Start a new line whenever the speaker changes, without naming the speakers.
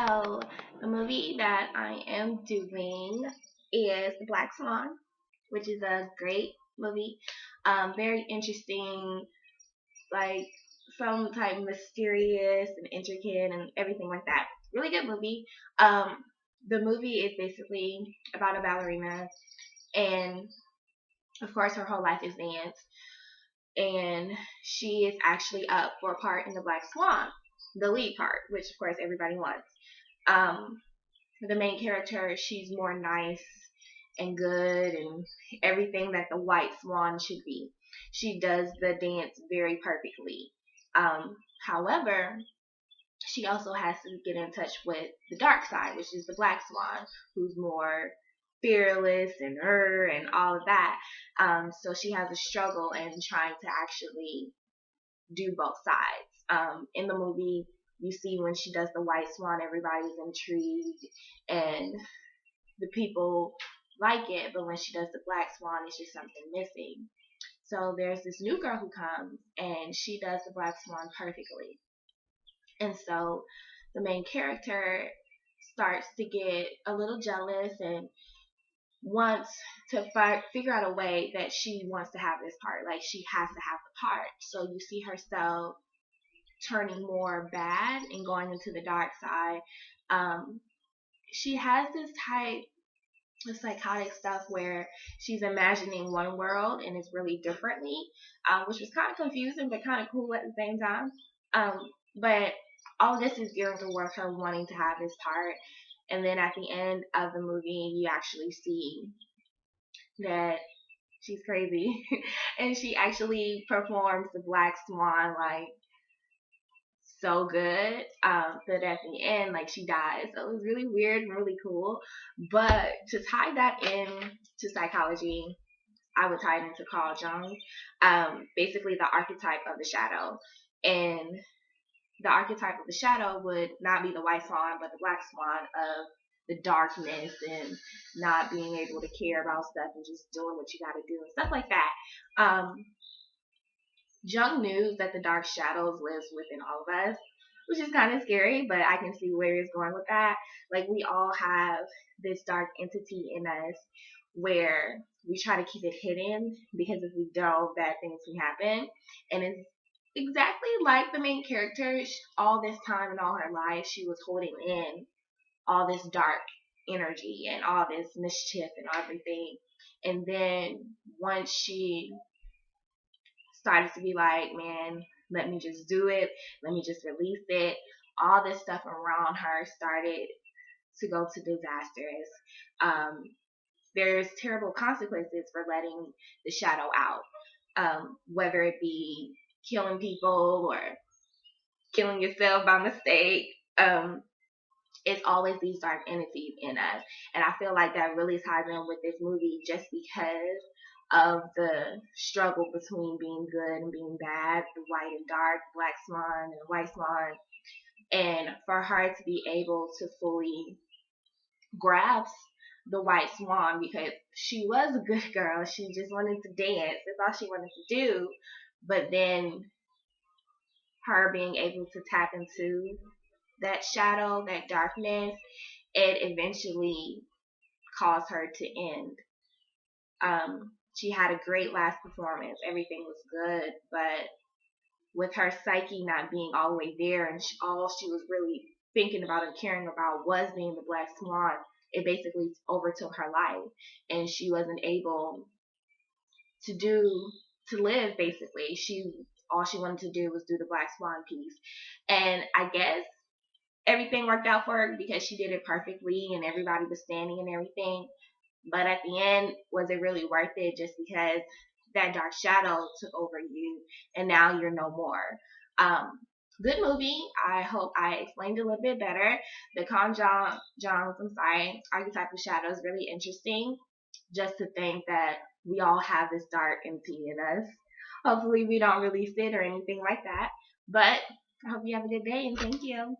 So, the movie that I am doing is The Black Swan, which is a great movie. Very interesting, like some type mysterious and intricate and everything like that. Really good movie. Um, the movie is basically about a ballerina, and of course, her whole life is dance. And she is actually up for a part in The Black Swan, the lead part, which of course everybody wants. Um, the main character, she's more nice and good and everything that the white swan should be. She does the dance very perfectly. However, she also has to get in touch with the dark side, which is the black swan, who's more fearless and all of that. So she has a struggle in trying to actually do both sides. In the movie, you see when she does the white swan, everybody's intrigued and the people like it, but when she does the black swan, it's just something missing. So there's this new girl who comes and she does the black swan perfectly. And so the main character starts to get a little jealous and wants to figure out a way that she wants to have this part. Like she has to have the part. So you see herself turning more bad and going into the dark side. She has this type of psychotic stuff where she's imagining one world and it's really differently, which was kind of confusing but kind of cool at the same time. But all this is geared towards her wanting to have this part. And then at the end of the movie, you actually see that she's crazy and she actually performs the Black Swan like so good that at the end like she dies. So it was really weird and really cool. But to tie that in to psychology, I would tie it into Carl Jung. Basically the archetype of the shadow. And the archetype of the shadow would not be the white swan but the black swan of the darkness and not being able to care about stuff and just doing what you gotta do and stuff like that. Jung knew that the dark shadows lives within all of us, which is kind of scary, but I can see where he's going with that. Like we all have this dark entity in us where we try to keep it hidden because if we don't, bad things can happen. And it's exactly like the main character. All this time in all her life, she was holding in all this dark energy and all this mischief and everything. And then once she started to be like, man, let me just do it. Let me just release it. All this stuff around her started to go to disastrous. There's terrible consequences for letting the shadow out, whether it be killing people or killing yourself by mistake. It's always these dark entities in us. And I feel like that really ties in with this movie just because of the struggle between being good and being bad, the white and dark, black swan and white swan. And for her to be able to fully grasp the white swan because she was a good girl. She just wanted to dance. That's all she wanted to do. But then her being able to tap into that shadow, that darkness, it eventually caused her to end. She had a great last performance. Everything was good, but with her psyche not being all the way there and all she was really thinking about and caring about was being the black swan, it basically overtook her life and she wasn't able to live basically. All she wanted to do was do the black swan piece. And I guess everything worked out for her because she did it perfectly and everybody was standing and everything. But at the end, was it really worth it just because that dark shadow took over you and now you're no more? Good movie. I hope I explained it a little bit better. The archetype of shadow is really interesting. Just to think that we all have this dark entity in us. Hopefully we don't release it or anything like that. But I hope you have a good day and thank you.